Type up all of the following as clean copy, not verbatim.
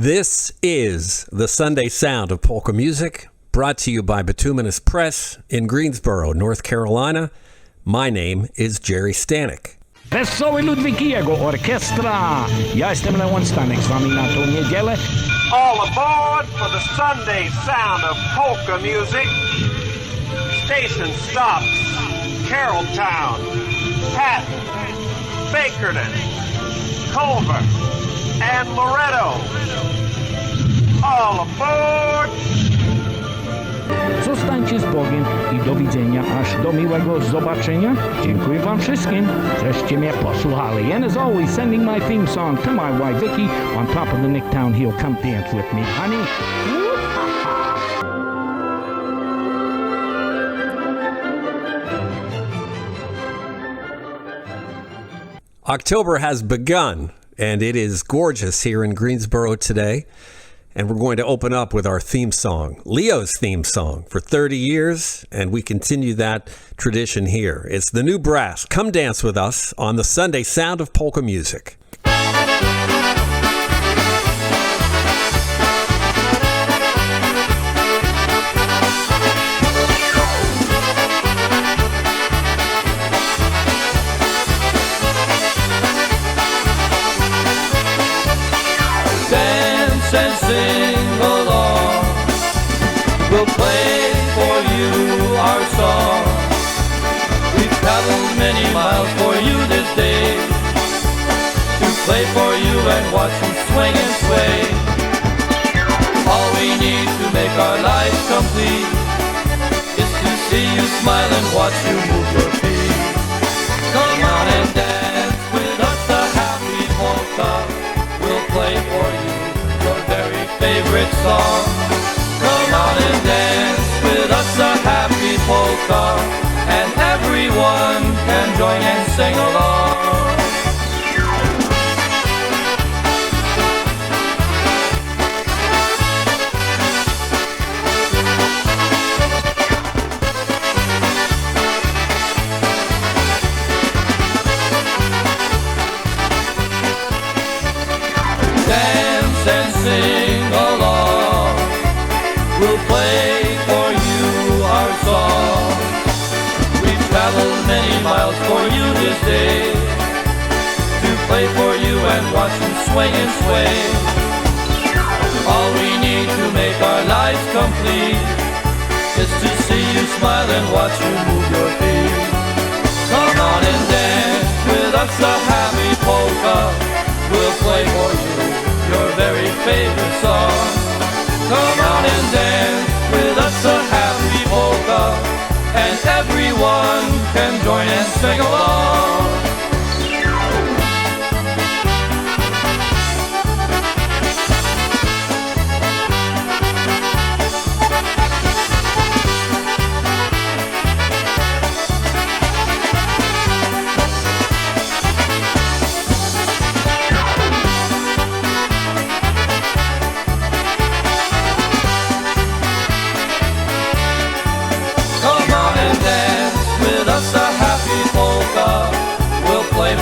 This is the Sunday Sound of Polka Music, brought to you by Bituminous Press in Greensboro, North Carolina. My name is Gerry Stanek. Wesoły Ludwikiego Orkiestra. Ja jestem Leon Stanek, z wami na tą niedzielę. All aboard for the Sunday Sound of Polka Music. Station stops Carrolltown, Patton, Bakerton, Culver, and Loretto. All aboard! Zostańcie z Bogiem i do widzenia, aż do miłego zobaczenia. Dziękuję wam wszystkim, żeście mnie posłuchali. And as always, sending my theme song to my wife Vicky on top of the Nicktown Hill. Come dance with me, honey. October has begun, and it is gorgeous here in Greensboro today. And we're going to open up with our theme song, Leo's theme song, for 30 years, and we continue that tradition here. It's the New Brass. Come dance with us on the Sunday Sound of Polka Music. And sing along. We'll play for you our song. We've traveled many miles for you this day, to play for you and watch you swing and sway. All we need to make our lives complete is to see you smile and watch you move your feet. Come on and dance with us the happy polka. We'll play for you your very favorite song. Come on and dance with us a happy polka, and everyone can join and sing along. Dance and sing along. We'll play for you our song. We've traveled many miles for you this day, to play for you and watch you swing and sway. All we need to make our lives complete is to see you smile and watch you move your feet. Come on and dance with us a happy polka. We'll play for you your very favorite song. Come on and dance with us a happy polka, and everyone can join and sing along.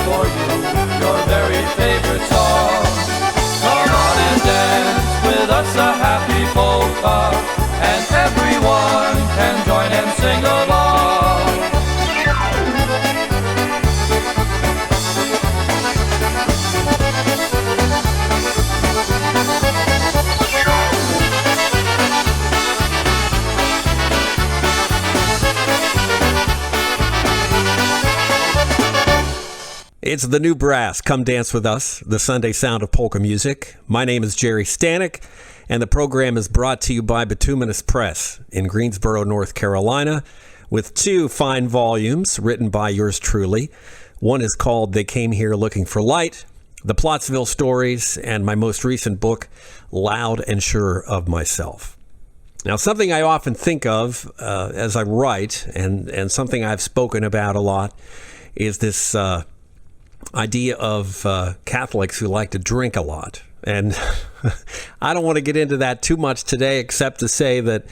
For you, your very favorite song. Come on and dance with us a happy polka, and everyone can join and sing along. It's the New Brass. Come dance with us, the Sunday Sound of Polka Music. My name is Gerry Stanek, and the program is brought to you by Bituminous Press in Greensboro, North Carolina, with two fine volumes written by yours truly. One is called They Came Here Looking for Light, The Plottsville Stories, and my most recent book, Loud and Sure of Myself. Now, something I often think of as I write, and something I've spoken about a lot, is this idea of Catholics who like to drink a lot. And I don't want to get into that too much today, except to say that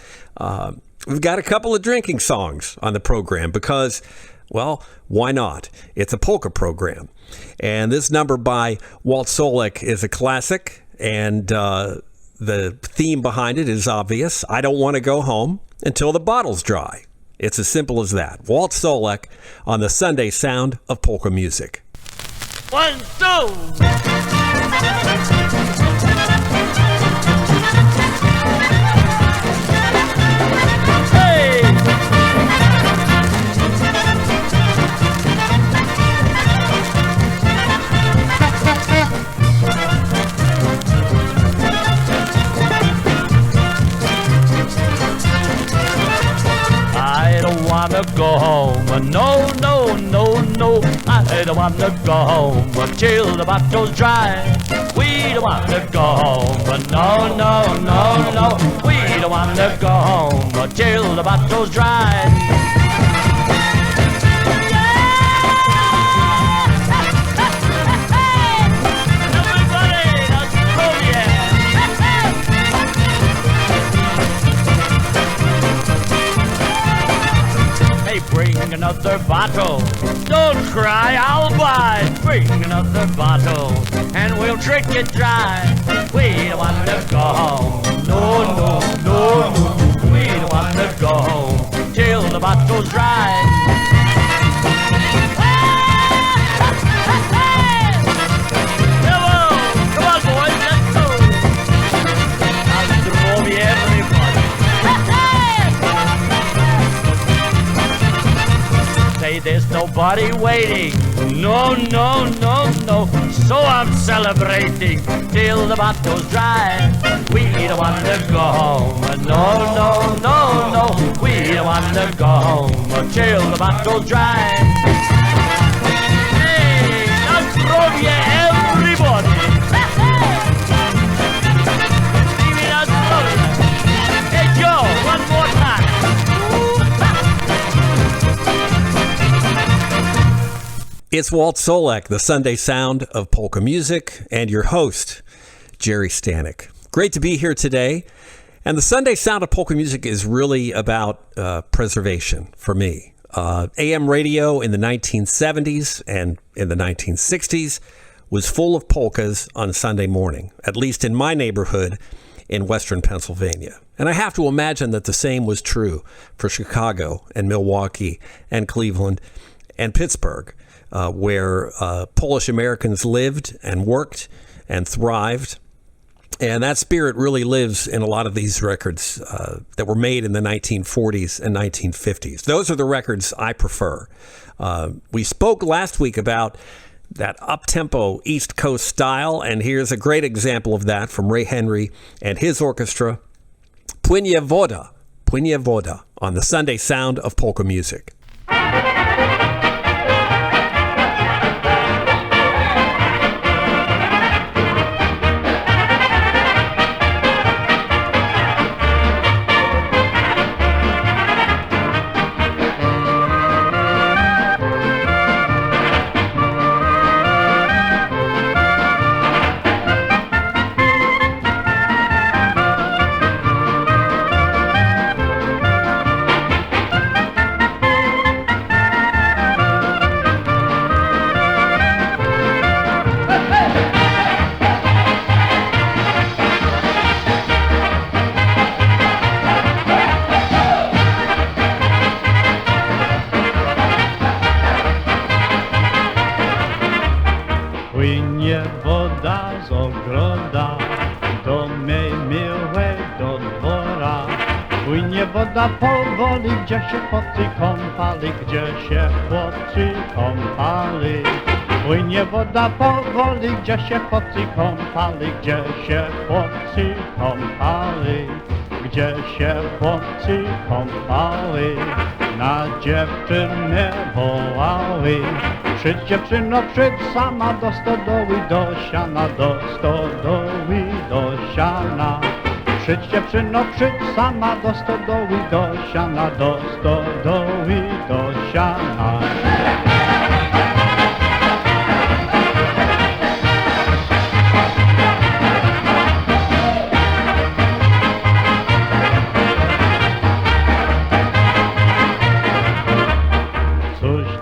we've got a couple of drinking songs on the program because, well, why not? It's a polka program. And this number by Walt Solek is a classic, And the theme behind it is obvious. I don't want to go home until the bottle's dry. It's as simple as that. Walt Solek on the Sunday Sound of Polka Music. 1, 2. I don't wanna go home, no, no, no, no. I don't wanna go home until the bottle's dry. We don't wanna go home, no, no, no, no. We don't wanna go home until the bottle's dry. Bring another bottle. Don't cry, I'll buy. Bring another bottle, and we'll drink it dry. We don't want to go home. No, no, no, no. We don't want to go home till the bottle's dry. Come on, boys, let's go. I'll throw me everybody. Say there's nobody waiting. No, no, no, no. So I'm celebrating till the bottle's dry. We don't want to go home. No, no, no, no. We don't want to go home until the bottle's dry. Hey, now throw you everybody. See me now throw you. Hey Joe, one more time. It's Walt Solek, the Sunday Sound of Polka Music, and your host, Gerry Stanek. Great to be here today. And the Sunday Sound of Polka Music is really about preservation for me. AM radio in the 1970s and in the 1960s was full of polkas on Sunday morning, at least in my neighborhood in western Pennsylvania. And I have to imagine that the same was true for Chicago and Milwaukee and Cleveland and Pittsburgh. Where Polish Americans lived and worked and thrived. And that spirit really lives in a lot of these records that were made in the 1940s and 1950s. Those are the records I prefer. We spoke last week about that up-tempo East Coast style, and here's a great example of that from Ray Henry and his orchestra, Płynie Woda, on the Sunday Sound of Polka Music. Płynie woda z ogroda do mej miłej do dwora. Płynie woda powoli, gdzie się chłopcy kąpali, gdzie się chłopcy kąpali. Płynie woda powoli, gdzie się chłopcy kąpali, gdzie się chłopcy kąpali. Gdzie się chłopcy kąpali, na dziewczynę wołały. Przyjdź dziewczyno, przyjdź sama do stodoły, do siana, do stodoły, do siana. Przyjdź dziewczyno, przyjdź sama do stodoły, do siana, do stodoły, do siana.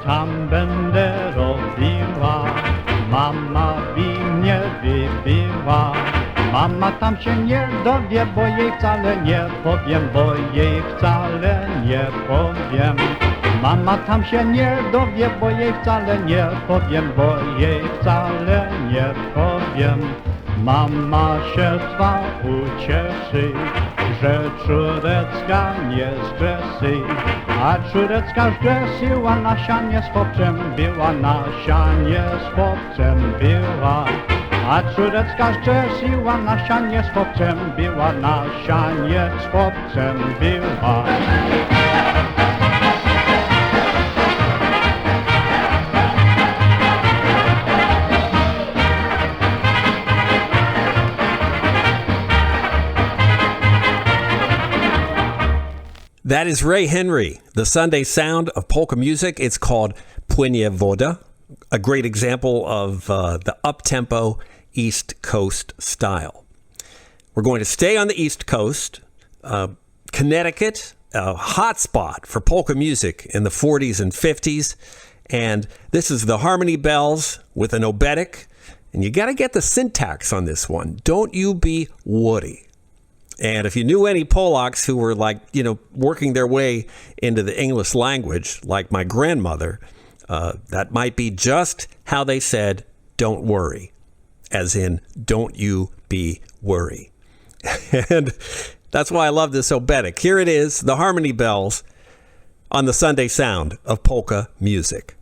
Tam będę robiła, mama by mnie wybiła. Mama tam się nie dowie, bo jej wcale nie powiem, bo jej wcale nie powiem. Mama tam się nie dowie, bo jej wcale nie powiem, bo jej wcale nie powiem. Mama się twa ucieszy, że córecka nie zgrzesy. A córecka zgrzesiła, na sianie z chłopcem była, na sianie z chłopcem była. A córecka zgrzesiła, na sianie z chłopcem była, na sianie z chłopcem była. That is Ray Henry, the Sunday Sound of Polka Music. It's called Płynie Woda, a great example of the up-tempo East Coast style. We're going to stay on the East Coast. Connecticut, a hot spot for polka music in the 40s and 50s. And this is the Harmony Bells with an obetic. And you got to get the syntax on this one. Don't you be woody. And if you knew any Polacks who were working their way into the English language, like my grandmother, that might be just how they said, don't worry, as in, don't you be worry. And that's why I love this obetic. Here it is, the Harmony Bells on the Sunday Sound of Polka Music.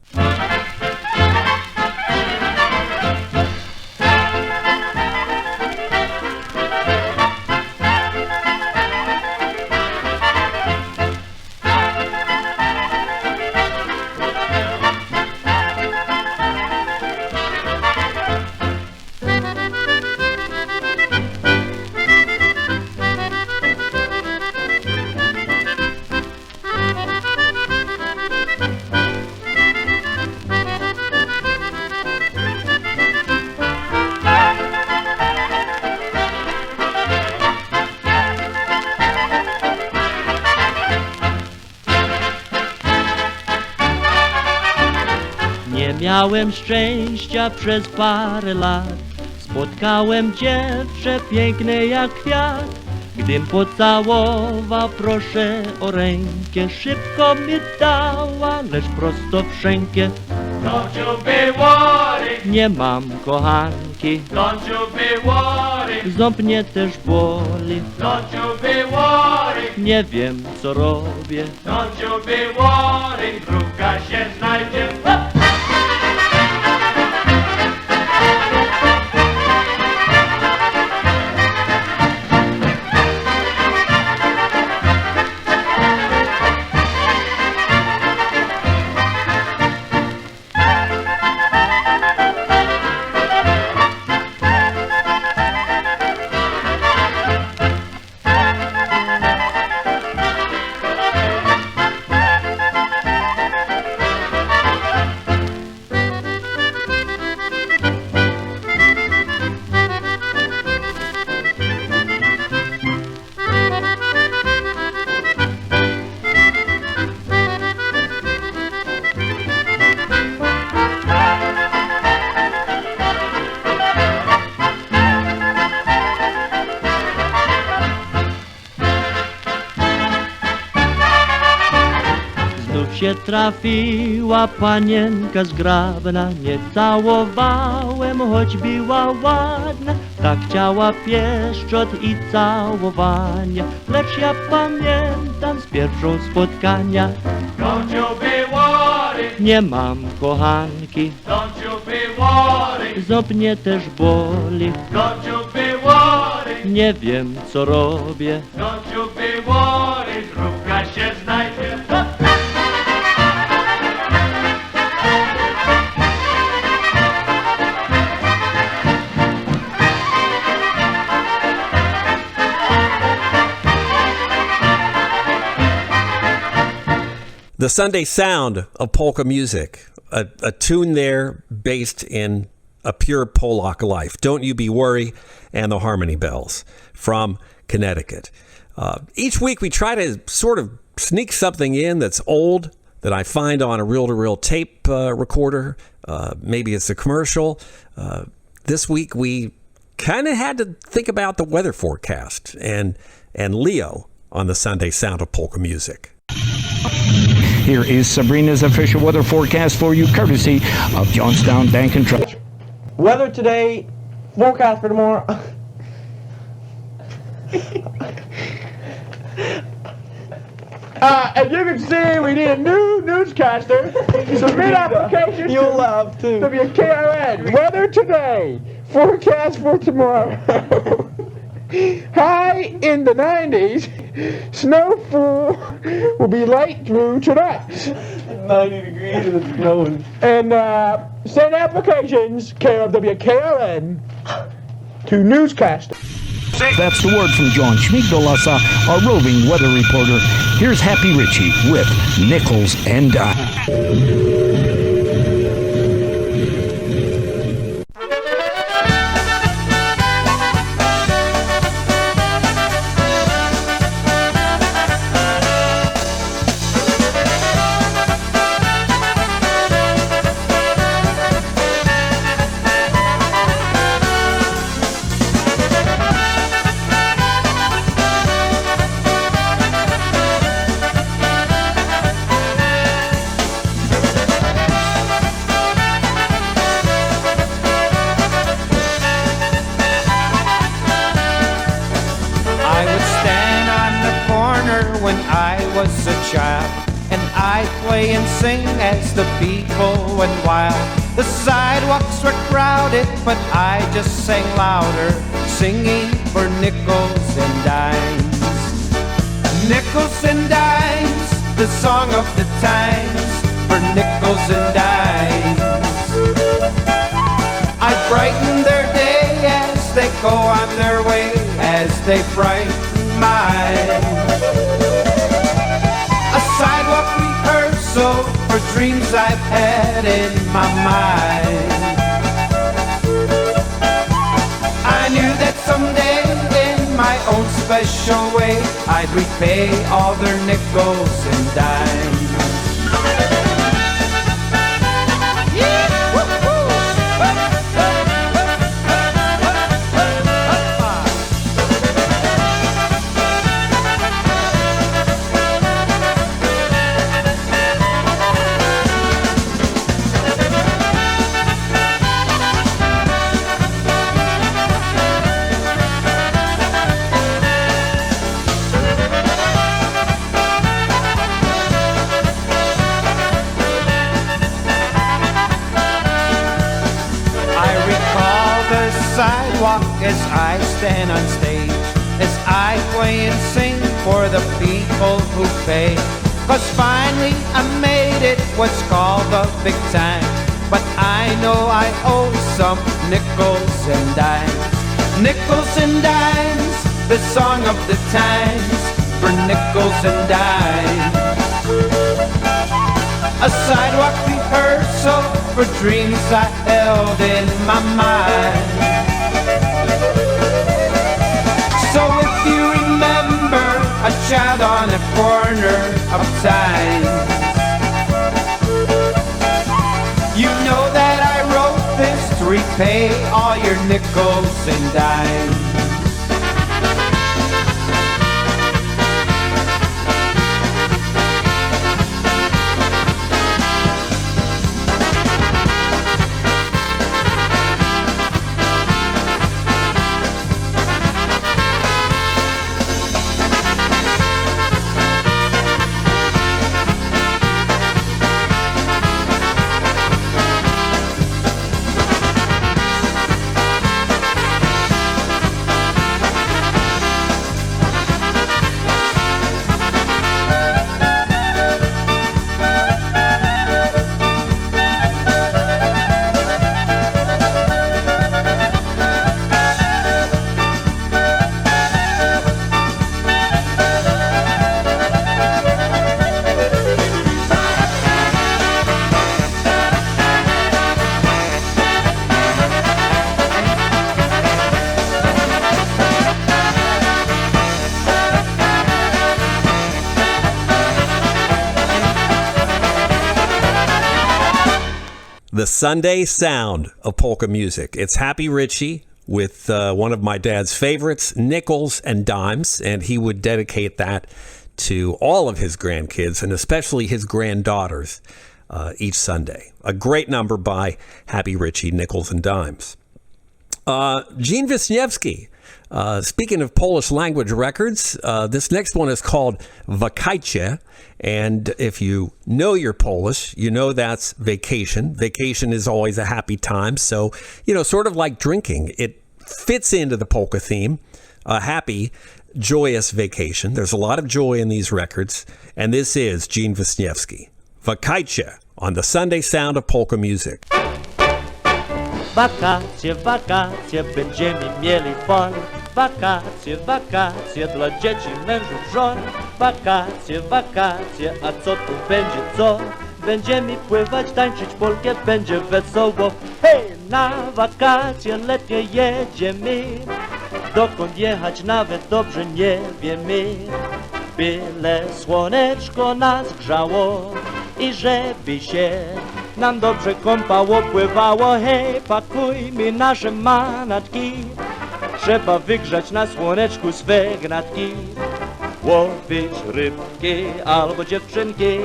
Miałem szczęścia przez parę lat, spotkałem dziewczę piękne jak kwiat. Gdym pocałował, proszę o rękę, szybko mi dała, lecz prosto w szczękę. Don't you be worried, Nie mam kochanki, don't you be worried, ząb mnie też boli, don't you be worried, nie wiem co robię. don't you be worried, druga się znajdzie. Hop! Się trafiła panienka zgrabna, nie całowałem, choć była ładna. Tak chciała pieszczot i całowania, lecz ja pamiętam z pierwszą spotkania. Don't you be worried, Nie mam kochanki, don't you be worried, ząb mnie też boli, don't you be worried, nie wiem co robię. don't you be worried, druga się znajdzie. Hop! The Sunday Sound of Polka Music, a tune there based in a pure Polak life. Don't You Be Worried, and the Harmony Bells from Connecticut. Each week we try to sort of sneak something in that's old that I find on a reel-to-reel tape recorder. Maybe it's a commercial. This week we kind of had to think about the weather forecast and Leo on the Sunday Sound of Polka Music. Here is Sabrina's official weather forecast for you, courtesy of Johnstown Bank and Trust. Weather today, forecast for tomorrow. As you can see, we need a new newscaster. Submit applications. You'll love too. WKRN. Weather today, forecast for tomorrow. High in the 90s. Snowfall will be light through tonight. 90 degrees and it's snowing. And send applications, care of WKRN, to newscaster. That's the word from John Schmigdolasa, our roving weather reporter. Here's Happy Richie with Nickels and Dimes. And sing as the people went wild. The sidewalks were crowded, but I just sang louder, singing for nickels and dimes. Nickels and dimes, the song of the times, for nickels and dimes. I brighten their day as they go on their way, as they brighten mine. A sidewalk rehearsal for dreams I've had in my mind. I knew that someday in my own special way I'd repay all their nickels and dimes. As I stand on stage, as I play and sing for the people who pay. 'Cause finally I made it what's called the big time. But I know I owe some nickels and dimes. Nickels and dimes, the song of the times, for nickels and dimes. A sidewalk rehearsal for dreams I held in my mind. So if you remember a child on a corner of time, you know that I wrote this to repay all your nickels and dimes. The Sunday Sound of Polka Music. It's Happy Richie with one of my dad's favorites, Nickels and Dimes, and he would dedicate that to all of his grandkids and especially his granddaughters each Sunday. A great number by Happy Richie, Nickels and Dimes. Gene Wisniewski. Speaking of Polish language records, this next one is called Wakajcie. And if you know you're Polish, you know that's vacation. Vacation is always a happy time. So, sort of like drinking, it fits into the polka theme. A happy, joyous vacation. There's a lot of joy in these records. And this is Gene Wisniewski. Wakajcie on the Sunday Sound of Polka Music. Wakacje, wakacje, będziemy mieli fun. Wakacje, wakacje dla dzieci, mężów, żon. Wakacje, wakacje, a co tu będzie co? Będziemy pływać, tańczyć polkę, będzie wesoło. Hej, na wakacje letnie jedziemy. Dokąd jechać nawet dobrze nie wiemy. Byle słoneczko nas grzało i żeby się nam dobrze kąpało, pływało. Hej, pakujmy nasze manatki. Trzeba wygrzać na słoneczku swe gnatki. Łowić rybki albo dziewczynki.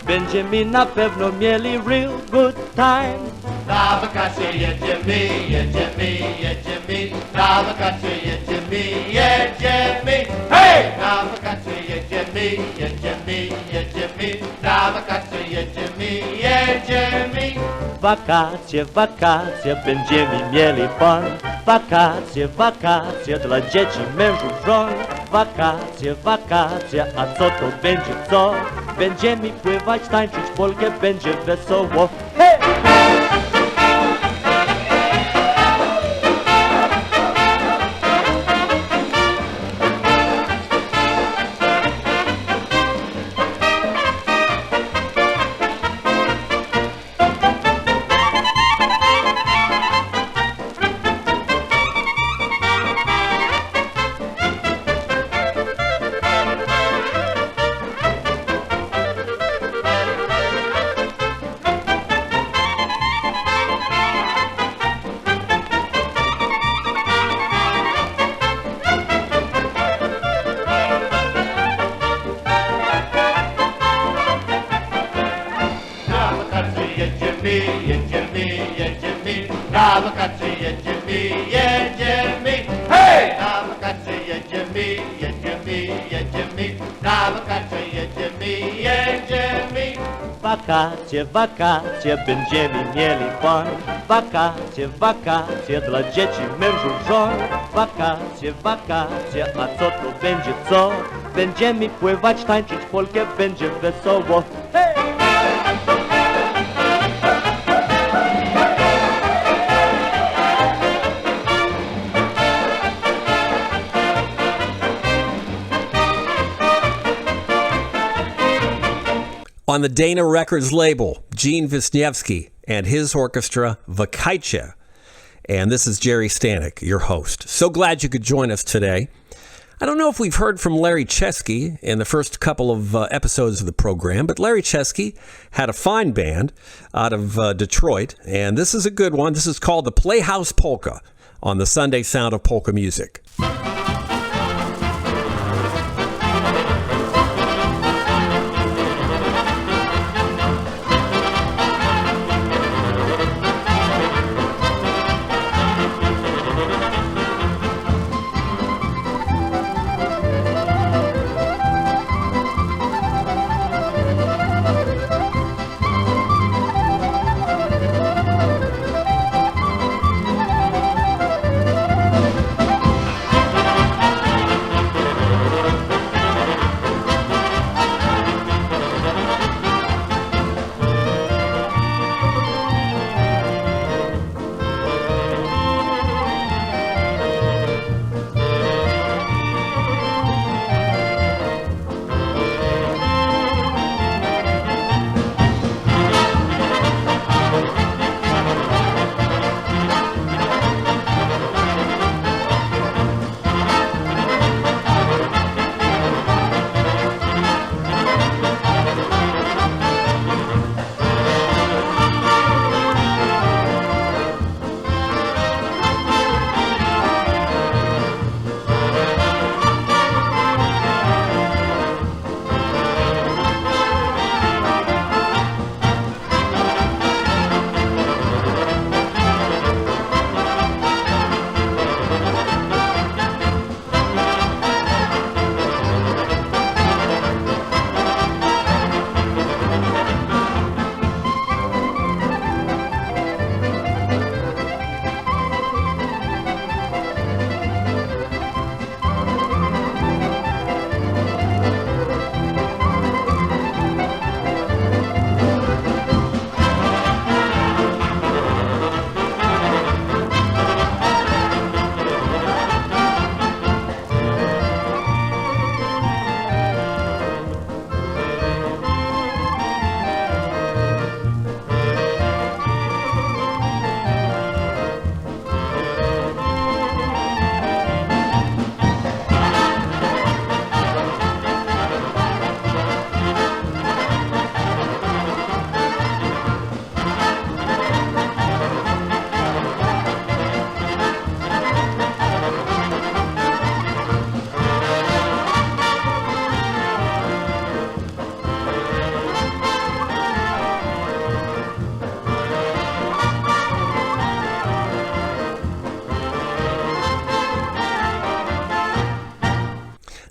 Będziemy na pewno mieli real good time. Na wakacje jedziemy, jedziemy, jedziemy. Na wakacje jedziemy, jedziemy. Hej! Na wakacje jedziemy, jedziemy, jedziemy. Na wakacje jedziemy, jedziemy. Wakacje, wakacje, będziemy mieli fun. Wakacje, wakacje dla dzieci, mężów, żon. Wakacje, wakacje, a co to będzie co? Będziemy pływać, tańczyć polkę, będzie wesoło. Hej! Na wakacje jedziemy, jedziemy. Hej! Na wakacje jedziemy, jedziemy, jedziemy. Na wakacje jedziemy, jedziemy. Wakacje, wakacje, będziemy mieli fun. Wakacje, wakacje dla dzieci, mężów, żon. Wakacje, wakacje, a co to będzie co? Będziemy pływać, tańczyć polkę, będzie wesoło. Hej! On the Dana Records label, Gene Wisniewski and his orchestra, Wakajcie. And this is Gerry Stanek, your host. So glad you could join us today. I don't know if we've heard from Larry Chesky in the first couple of episodes of the program, but Larry Chesky had a fine band out of Detroit, and this is a good one. This is called the Playhouse Polka on the Sunday Sound of Polka Music.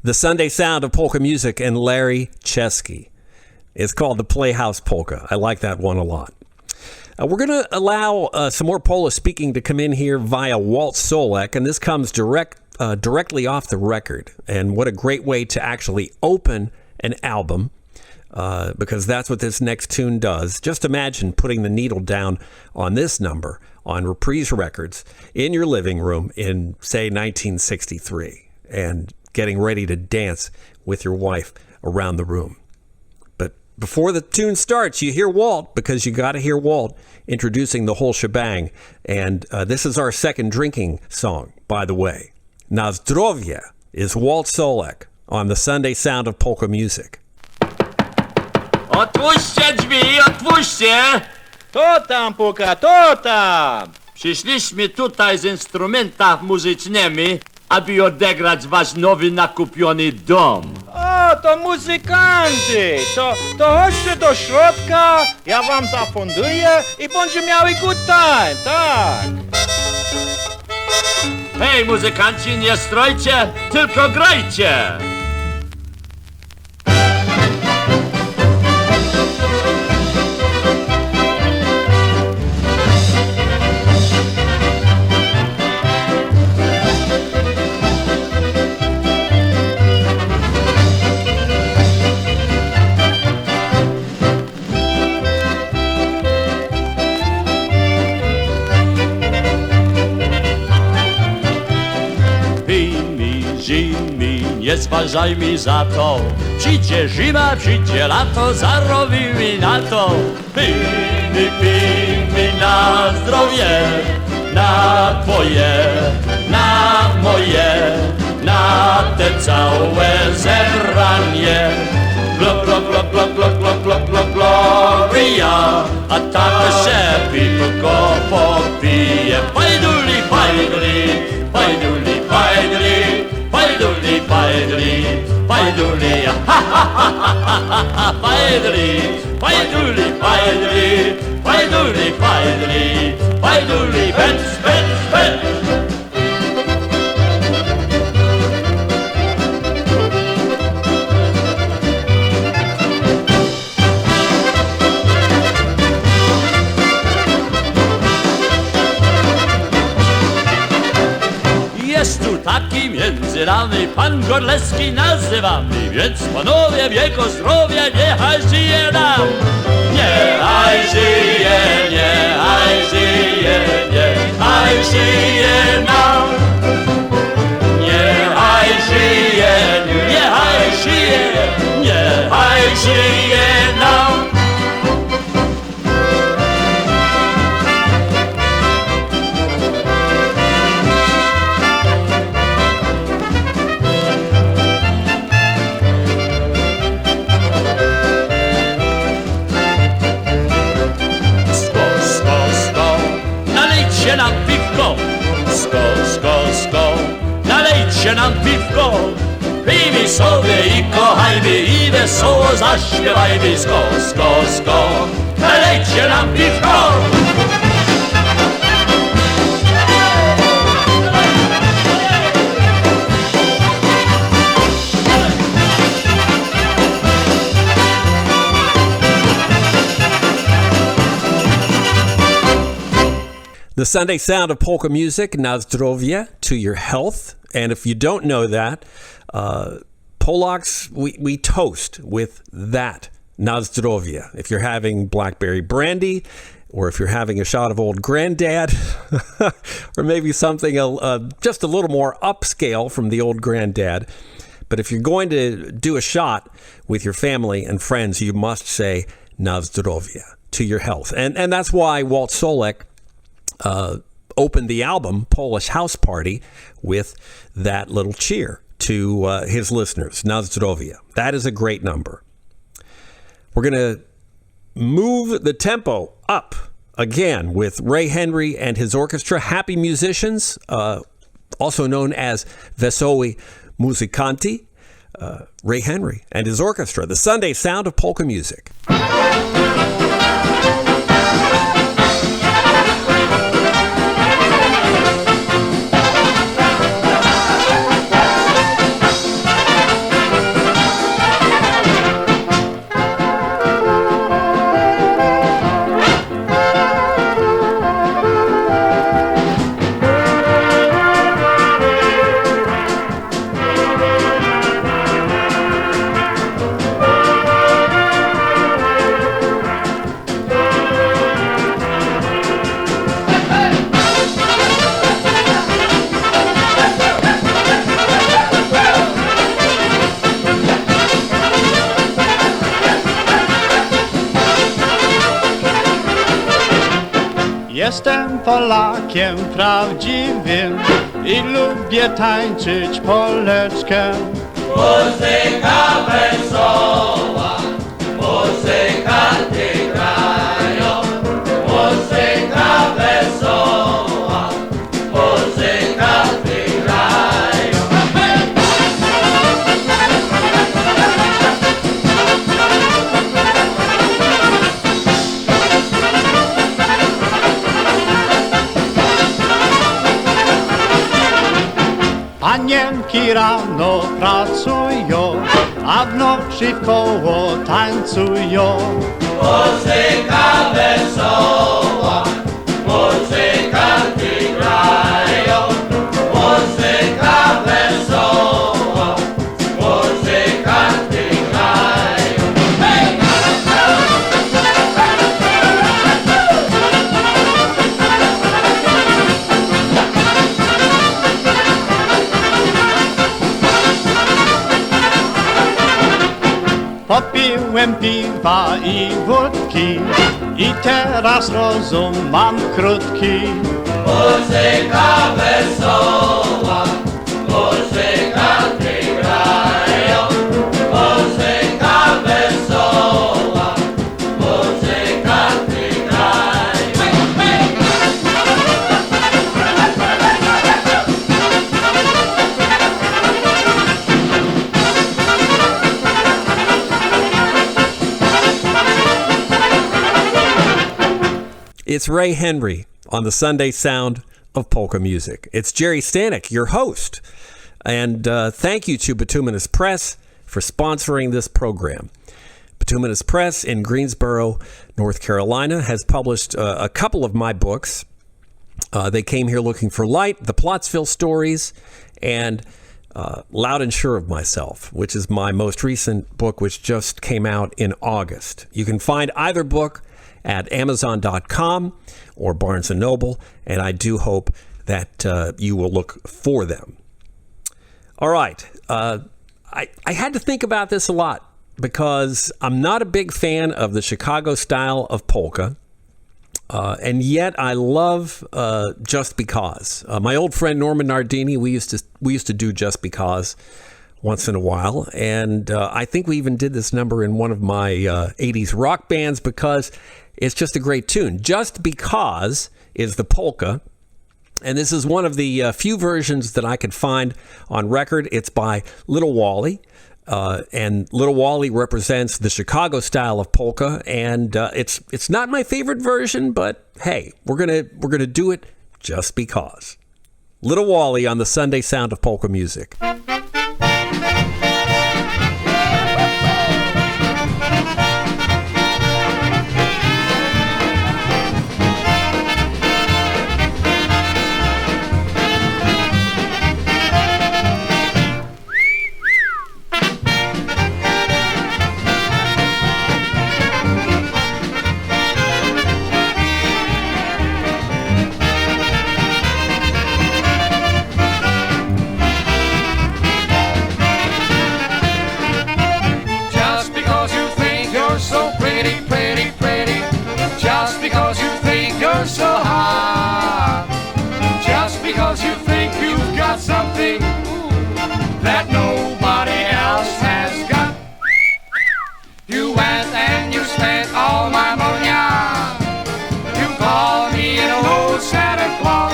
The Sunday Sound of Polka Music and Larry Chesky. It's called the Playhouse Polka. I like that one a lot. We're going to allow some more Polish speaking to come in here via Walt Solek, and this comes directly off the record. And what a great way to actually open an album, because that's what this next tune does. Just imagine putting the needle down on this number on Reprise Records in your living room in, say, 1963, and getting ready to dance with your wife around the room. But before the tune starts, you hear Walt, because you got to hear Walt introducing the whole shebang. And this is our second drinking song, by the way. Na zdrowie is Walt Solek on the Sunday Sound of Polka Music. Otwórzcie drzwi, otwórzcie! To tam, Puka, to tam! Przyszliśmy tutaj z instrumentami muzycznymi, aby odegrać wasz nowy nakupiony dom. O, to muzykanty! To chodźcie do środka, ja wam zafunduję i będziemy miały good time, tak! Hej, muzykanci, nie strojcie, tylko grajcie! Nie zważaj mi za to, przyjdzie zima, przyjdzie lato, zarobimy na to. Pijmy na zdrowie, na twoje, na moje, na te całe zebranie. Gloria, a tak się piwko popije. Pajduli, pajduli, pajduli, pajduli. Pajduli, pajduli, pajduli, ha ha ha ha ha ha, pajduli, pajduli, pajduli, pajduli, pajduli, pajduli, benz, benz, benz. Jest tu taki między nami pan Gorlecki nazywamy, więc panowie w jego zdrowie niechaj żyje nam. Niechaj żyje, niechaj żyje, niechaj żyje nam. Niechaj żyje, niechaj żyje, niechaj żyje nam. Nam piwko, nalejcie nam piwko, pijmy sobie i kochajmy i wesoło zaśpiewajmy, nalejcie nam piwko. The Sunday Sound of Polka Music, na zdrowie, to your health. And if you don't know that, Polacks, we toast with that, na zdrowie. If you're having blackberry brandy, or if you're having a shot of old granddad, or maybe something just a little more upscale from the old granddad. But if you're going to do a shot with your family and friends, you must say na zdrowie, to your health. And that's why Walt Solek opened the album Polish House Party with that little cheer to his listeners, na zdrowie. That is a great number. We're going to move the tempo up again with Ray Henry and his orchestra, Happy Musicians, also known as Wesoły Muzykanti. Ray Henry and his orchestra, the Sunday Sound of Polka Music. Jestem Polakiem prawdziwym i lubię tańczyć poleczkę. Muzyka wesoła, muzyka ty grają. Muzyka wesoła, muzyka ty grają. Panienki rano pracują, a w nocy w koło tańcują. Muzyka wesoła, muzyka ty grają. Muzyka wesoła, muzyka ty grają. Hej! Popiłem piwa i wódki i teraz rozum mam krótki. Muzyka wesoła, muzyka ty grają. Muzyka wesoła, muzyka ty grają. It's Ray Henry on the Sunday Sound of Polka Music. It's Gerry Stanek, your host. And thank you to Bituminous Press for sponsoring this program. Bituminous Press in Greensboro, North Carolina, has published a couple of my books. They came here looking for light, the Plottsville Stories, and Loud and Sure of Myself, which is my most recent book, which just came out in August. You can find either book at Amazon.com or Barnes & Noble, and I do hope that you will look for them. All right. I had to think about this a lot because I'm not a big fan of the Chicago style of polka, and yet I love Just Because. My old friend Norman Nardini, we used to do Just Because once in a while, and I think we even did this number in one of my 80s rock bands because it's just a great tune. Just Because is the polka, and this is one of the few versions that I could find on record. It's by Little Wally, and Little Wally represents the Chicago style of polka, and it's not my favorite version, but hey, we're gonna do it just because. Little Wally on the Sunday Sound of Polka Music. So hard, just because you think you've got something that nobody else has got. You went and you spent all my money. You called me an old Santa Claus.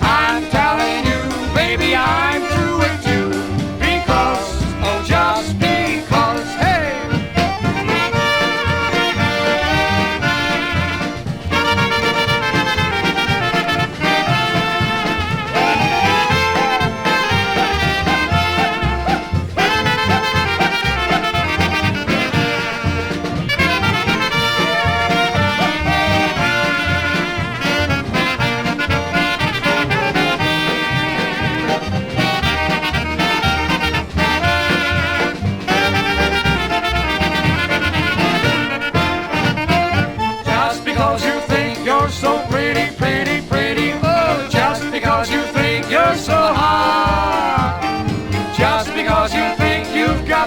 I'm telling you, baby, I'm through with you because, oh, just because, hey.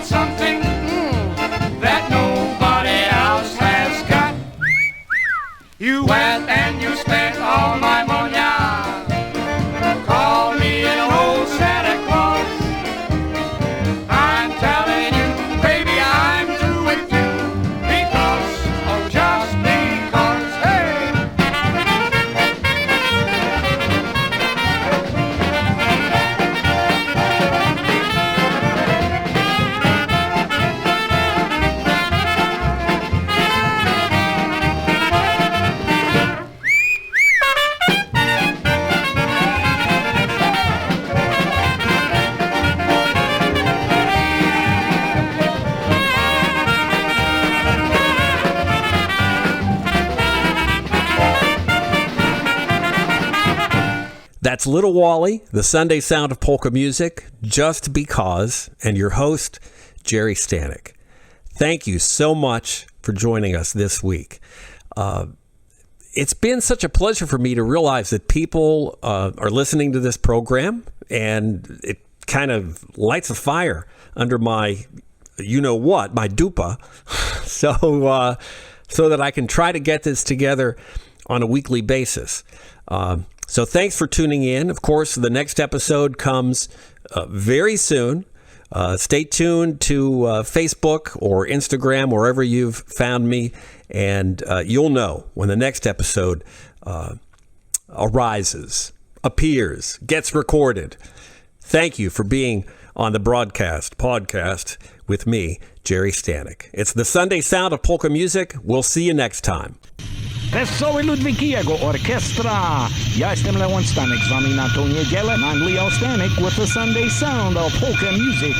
Something that nobody else has got. You went That's Little Wally, the Sunday Sound of Polka Music, Just Because, and your host, Gerry Stanek. Thank you so much for joining us this week. It's been such a pleasure for me to realize that people are listening to this program, and it kind of lights a fire under my, you-know-what, my dupa, so that I can try to get this together on a weekly basis. So thanks for tuning in. Of course, the next episode comes very soon. Stay tuned to Facebook or Instagram, wherever you've found me, and you'll know when the next episode arises, appears, gets recorded. Thank you for being on the podcast with me, Gerry Stanek. It's the Sunday Sound of Polka Music. We'll see you next time. Wesoły Ludwikiego Orkiestra. Ja jestem Leon Stanek, z wami na tą niedzielę. I'm Leo Stanek with the Sunday Sound of Polka Music.